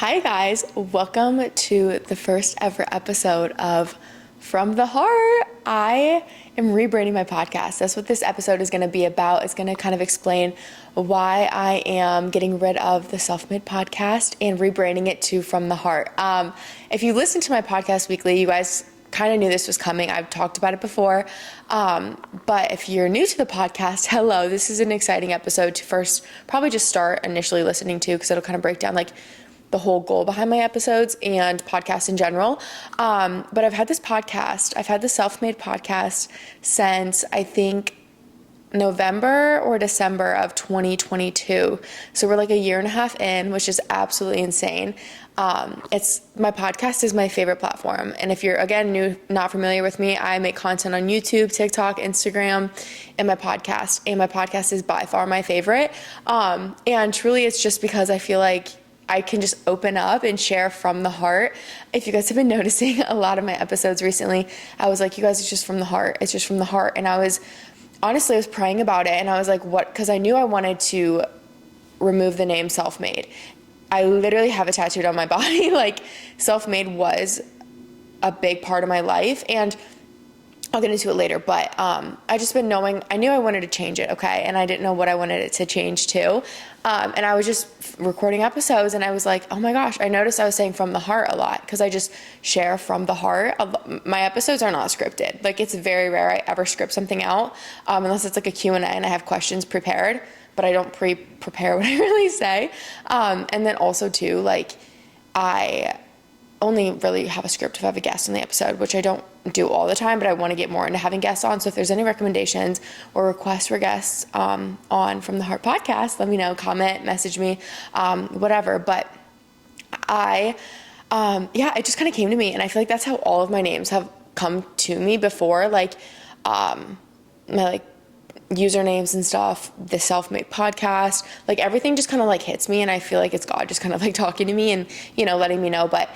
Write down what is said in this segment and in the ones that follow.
Hi guys, welcome to the first ever episode of From the Heart. I am rebranding my podcast. That's what this episode is going to be about. It's going to kind of explain why I am getting rid of the Self-Made podcast and rebranding it to From the Heart. If you listen to my podcast weekly, you guys kind of knew this was coming. I've talked about it before. But if you're new to the podcast, hello, this is an exciting episode to first probably just start initially listening to, because it'll kind of break down like the whole goal behind my episodes and podcasts in general. But I've had this podcast, I've had the Self-Made podcast since I think November or December of 2022. So we're like a year and a half in, which is absolutely insane. My podcast is my favorite platform. And if you're, again, not familiar with me, I make content on YouTube, TikTok, Instagram, and my podcast. And my podcast is by far my favorite. And truly it's just because I feel like I can just open up and share from the heart. If you guys have been noticing a lot of my episodes recently, I was like, you guys, it's just from the heart. It's just from the heart. And I was praying about it, and I was like, what? Because I knew I wanted to remove the name Self-Made. I literally have it tattooed on my body. Like, Self-Made was a big part of my life, and I'll get into it later, but I just been knowing, I knew I wanted to change it, okay? And I didn't know what I wanted it to change to. And I was just recording episodes, and I was like, oh my gosh, I noticed I was saying from the heart a lot, because I just share from the heart. My episodes are not scripted. Like, it's very rare I ever script something out, unless it's like a Q&A and I have questions prepared, but I don't prepare what I really say. And then also too, like, I only really have a script if I have a guest on the episode, which I don't do all the time, but I want to get more into having guests on. So if there's any recommendations or requests for guests on From the Heart podcast, let me know, comment, message me, whatever. But it just kind of came to me, and I feel like that's how all of my names have come to me before. Like, my usernames and stuff, the Self-Made podcast, like everything just kind of like hits me, and I feel like it's God just kind of like talking to me and, letting me know. But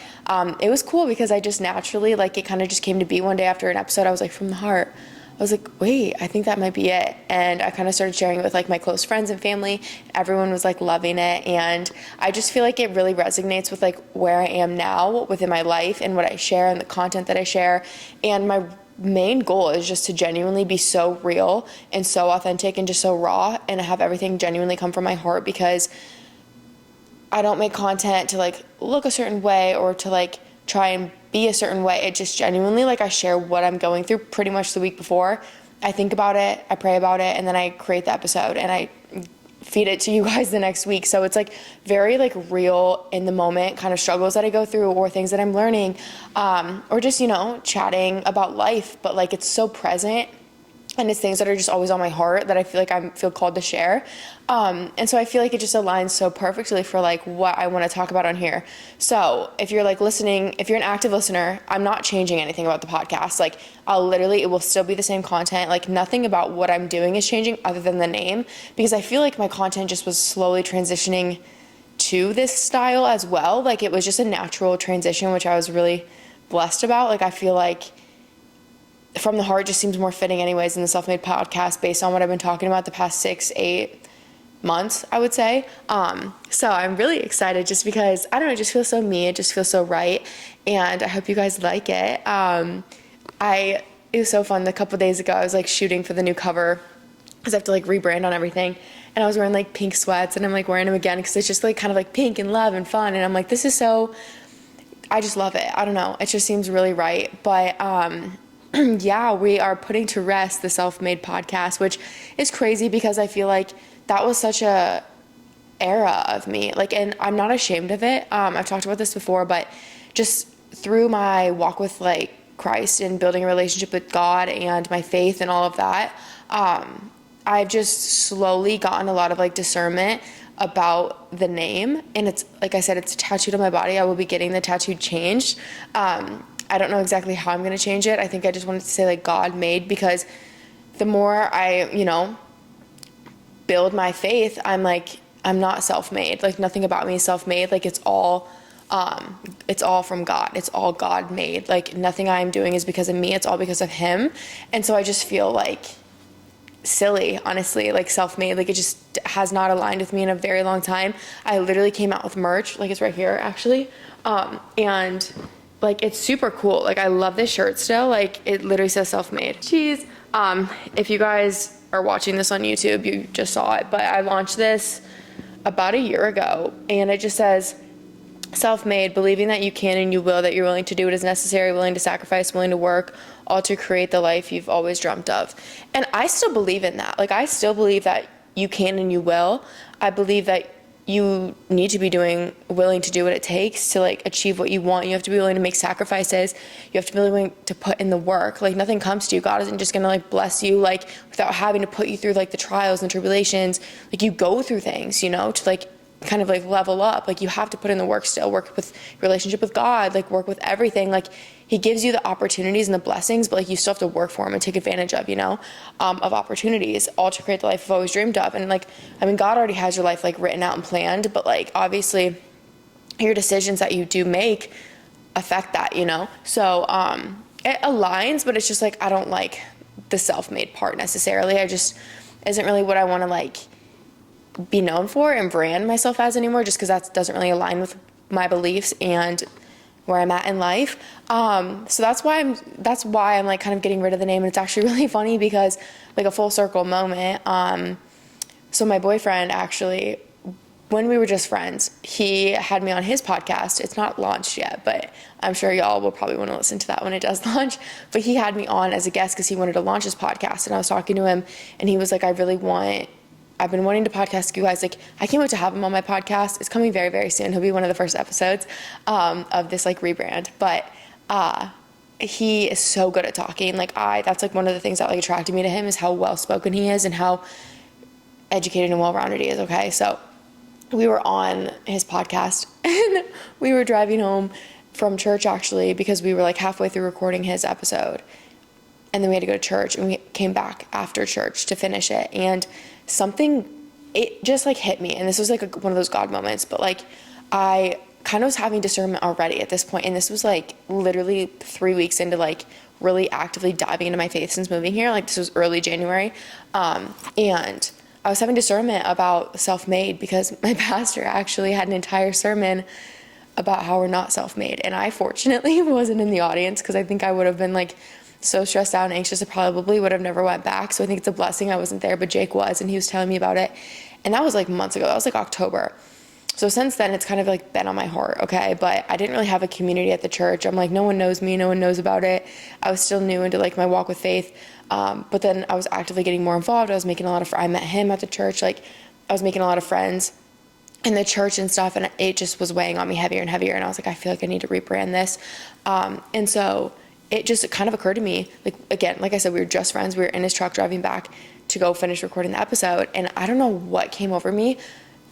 it was cool because I just naturally, like, it kind of just came to be one day after an episode. I was like, from the heart. I was like, wait, I think that might be it. And I kind of started sharing it with like my close friends and family. Everyone was like loving it. And I just feel like it really resonates with like where I am now within my life and what I share and the content that I share. And my main goal is just to genuinely be so real and so authentic and just so raw, and have everything genuinely come from my heart, because I don't make content to like look a certain way or to like try and be a certain way. It just genuinely, like, I share what I'm going through pretty much the week before. I think about it, I pray about it, and then I create the episode and I feed it to you guys the next week. So it's like very like real in the moment kind of struggles that I go through, or things that I'm learning, or just, chatting about life, but like it's so present. And it's things that are just always on my heart that I feel like I feel called to share. And so I feel like it just aligns so perfectly for like what I want to talk about on here. So if you're like listening, if you're an active listener, I'm not changing anything about the podcast. Like, it will still be the same content. Like, nothing about what I'm doing is changing other than the name, because I feel like my content just was slowly transitioning to this style as well. Like, it was just a natural transition, which I was really blessed about. Like, I feel like From the Heart just seems more fitting anyways in the Self-Made podcast, based on what I've been talking about the past 6-8 months, I would say. So I'm really excited just because, I don't know, it just feels so me. It just feels so right. And I hope you guys like it. It was so fun. A couple days ago, I was like shooting for the new cover, because I have to like rebrand on everything. And I was wearing like pink sweats, and I'm like wearing them again because it's just like kind of like pink and love and fun. And I'm like, I just love it. I don't know. It just seems really right. But, yeah, we are putting to rest the Self-Made podcast, which is crazy because I feel like that was such a era of me. Like, and I'm not ashamed of it. I've talked about this before, but just through my walk with like Christ and building a relationship with God and my faith and all of that, I've just slowly gotten a lot of like discernment about the name. And it's, like I said, it's tattooed on my body. I will be getting the tattoo changed. I don't know exactly how I'm going to change it. I think I just wanted to say like God made, because the more I, build my faith, I'm like, I'm not self-made. Like, nothing about me is self-made. Like, it's all from God. It's all God made. Like, nothing I'm doing is because of me. It's all because of Him. And so I just feel like silly, honestly, like self-made. Like it just has not aligned with me in a very long time. I literally came out with merch, like it's right here actually. And like it's super cool. Like I love this shirt still. Like it literally says self-made. Jeez. If you guys are watching this on YouTube, you just saw it, but I launched this about a year ago, and it just says self-made, believing that you can and you will, that you're willing to do what is necessary, willing to sacrifice, willing to work, all to create the life you've always dreamt of. And I still believe in that. Like I still believe that you can and you will. I believe that you need to be willing to do what it takes to like achieve what you want. You have to be willing to make sacrifices. You have to be willing to put in the work. Like nothing comes to you. God isn't just gonna like bless you like without having to put you through like the trials and tribulations. Like you go through things, you know, to like kind of like level up. Like you have to put in the work still, work with your relationship with God, like work with everything. Like he gives you the opportunities and the blessings, but like you still have to work for them and take advantage of, you know, of opportunities, all to create the life you've always dreamed of. And like, I mean, God already has your life like written out and planned, but like obviously your decisions that you do make affect that, you know? So it aligns, but it's just like, I don't like the self-made part necessarily. I just isn't really what I want to like be known for and brand myself as anymore, just because that doesn't really align with my beliefs and where I'm at in life. So that's why I'm like kind of getting rid of the name. And it's actually really funny because like a full circle moment. So my boyfriend actually, when we were just friends, he had me on his podcast. It's not launched yet, but I'm sure y'all will probably want to listen to that when it does launch. But he had me on as a guest because he wanted to launch his podcast. And I was talking to him and he was like, I've been wanting to podcast you guys. Like, I can't wait to have him on my podcast. It's coming very, very soon. He'll be one of the first episodes of this like rebrand. But he is so good at talking. Like that's like one of the things that like attracted me to him is how well spoken he is and how educated and well-rounded he is. Okay, so we were on his podcast and we were driving home from church actually because we were like halfway through recording his episode, and then we had to go to church, and we came back after church to finish it, and it just like hit me. And this was like one of those God moments, but like I kind of was having discernment already at this point. And this was like literally 3 weeks into like really actively diving into my faith since moving here. Like this was early January. And I was having discernment about self-made because my pastor actually had an entire sermon about how we're not self-made. And I fortunately wasn't in the audience because I think I would have been like so stressed out and anxious, I probably would have never went back. So I think it's a blessing I wasn't there, but Jake was, and he was telling me about it. And that was like months ago. That was like October. So since then, it's kind of like been on my heart, okay? But I didn't really have a community at the church. I'm like, no one knows me. No one knows about it. I was still new into like my walk with faith. But then I was actively getting more involved. I met him at the church. Like I was making a lot of friends in the church and stuff. And it just was weighing on me heavier and heavier. And I was like, I feel like I need to rebrand this. And so it kind of occurred to me, like, again, like I said, we were just friends. We were in his truck driving back to go finish recording the episode. And I don't know what came over me.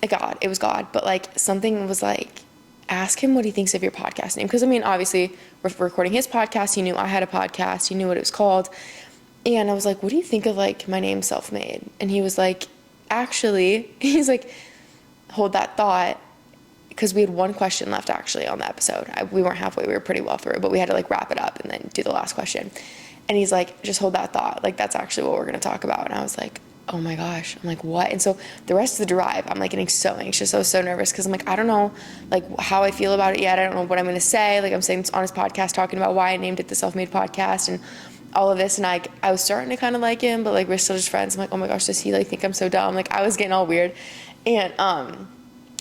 It was God. But like something was like, ask him what he thinks of your podcast name. Because I mean, obviously we're recording his podcast. He knew I had a podcast. He knew what it was called. And I was like, what do you think of like my name Self-Made? And he was like, he's like, hold that thought. Because we had one question left actually on the episode. We weren't halfway, we were pretty well through, but we had to like wrap it up and then do the last question. And he's like, just hold that thought. Like that's actually what we're going to talk about. And I was like, oh my gosh. I'm like, what? And so the rest of the drive, I'm like getting so anxious. I was so nervous because I'm like, I don't know like how I feel about it yet. I don't know what I'm going to say. Like I'm saying this on his podcast, talking about why I named it the Self-Made Podcast and all of this. And I was starting to kind of like him, but like we're still just friends. I'm like, oh my gosh, does he like think I'm so dumb? Like I was getting all weird. And,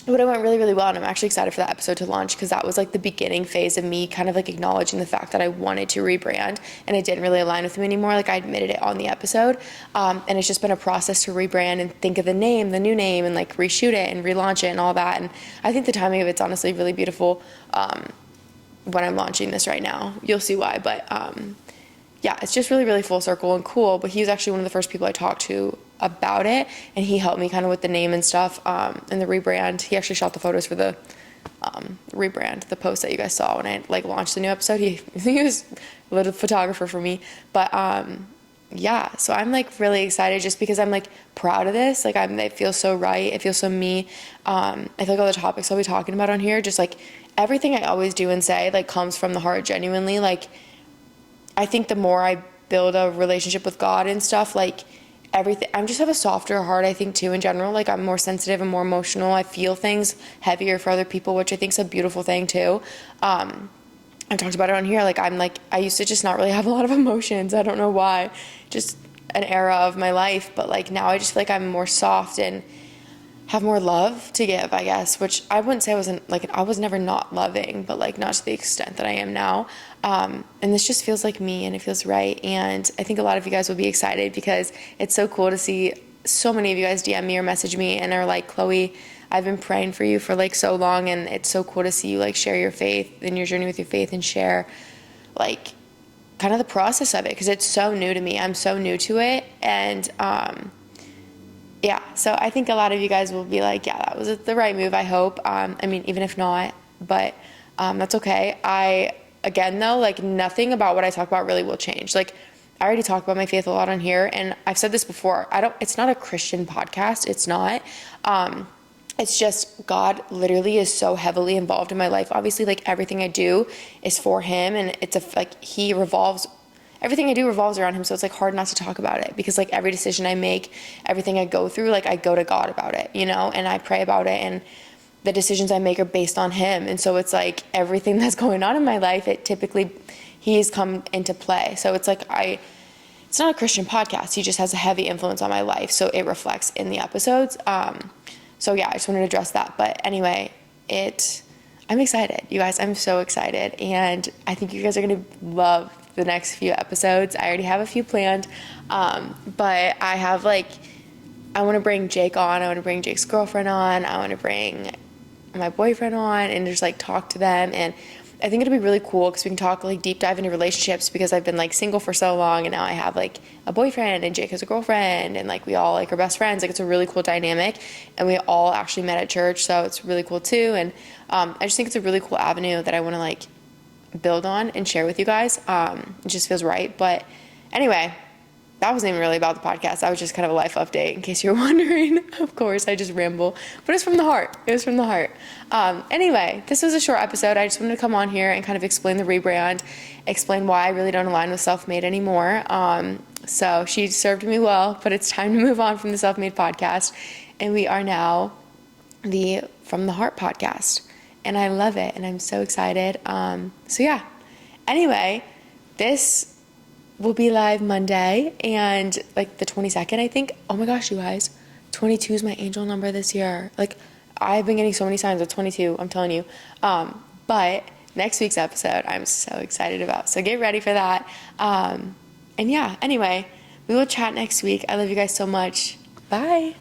but it went really, really well, and I'm actually excited for that episode to launch because that was like the beginning phase of me kind of like acknowledging the fact that I wanted to rebrand and it didn't really align with me anymore. Like I admitted it on the episode, and it's just been a process to rebrand and think of the new name, and like reshoot it and relaunch it and all that. And I think the timing of it's honestly really beautiful when I'm launching this right now. You'll see why, but yeah, it's just really, really full circle and cool. But he was actually one of the first people I talked to about it, and he helped me kind of with the name and stuff, and the rebrand. He actually shot the photos for the rebrand, the post that you guys saw when I like launched the new episode. He was a little photographer for me, but yeah, so I'm like really excited just because I'm like proud of this. Like it feels so right. It feels so me. I feel like all the topics I'll be talking about on here, just like everything I always do and say like comes from the heart genuinely. Like I think the more I build a relationship with God and stuff, like everything. I just have a softer heart, I think, too, in general. Like, I'm more sensitive and more emotional. I feel things heavier for other people, which I think is a beautiful thing, too. I've talked about it on here. Like, I used to just not really have a lot of emotions. I don't know why. Just an era of my life. But, like, now I just feel like I'm more soft and have more love to give, I guess, which I wouldn't say I was never not loving, but, like, not to the extent that I am now. And this just feels like me, and it feels right. And I think a lot of you guys will be excited because it's so cool to see so many of you guys DM me or message me and are like, Chloe, I've been praying for you for like so long, and it's so cool to see you like share your faith and your journey with your faith and share like kind of the process of it, because it's so new to me. I'm so new to it. And yeah, so I think a lot of you guys will be like, yeah, that was the right move, I hope. I mean, even if not, but that's okay. Again, though, like, nothing about what I talk about really will change. Like, I already talk about my faith a lot on here, and I've said this before. It's not a Christian podcast. It's not. It's just God literally is so heavily involved in my life. Obviously, like, everything I do is for him, and everything I do revolves around him, so it's like hard not to talk about it, because like every decision I make, everything I go through, like I go to God about it, you know, and I pray about it, and the decisions I make are based on him. And so it's like everything that's going on in my life, he's come into play. So it's like it's not a Christian podcast. He just has a heavy influence on my life, so it reflects in the episodes. So yeah, I just wanted to address that. But anyway, I'm excited, you guys. I'm so excited, and I think you guys are gonna love the next few episodes. I already have a few planned, but I want to bring Jake on. I want to bring Jake's girlfriend on. I want to bring my boyfriend on and just like talk to them. And I think it'll be really cool because we can talk like deep dive into relationships, because I've been like single for so long, and now I have like a boyfriend and Jake has a girlfriend, and like we all like are best friends. Like, it's a really cool dynamic, and we all actually met at church, so it's really cool too. And I just think it's a really cool avenue that I want to like build on and share with you guys. It just feels right. But anyway, that wasn't even really about the podcast. That was just kind of a life update, in case you're wondering. Of course, I just ramble, but it's from the heart. It was from the heart. Anyway, this was a short episode. I just wanted to come on here and kind of explain the rebrand, explain why I really don't align with Self-Made anymore. So she served me well, but it's time to move on from the Self-Made podcast. And we are now the From the Heart podcast. And I love it, and I'm so excited. So yeah. Anyway, this will be live Monday, and like the 22nd, I think. Oh my gosh, you guys, 22 is my angel number this year. Like, I've been getting so many signs of 22, I'm telling you. But next week's episode, I'm so excited about. So get ready for that. And yeah, anyway, we will chat next week. I love you guys so much. Bye.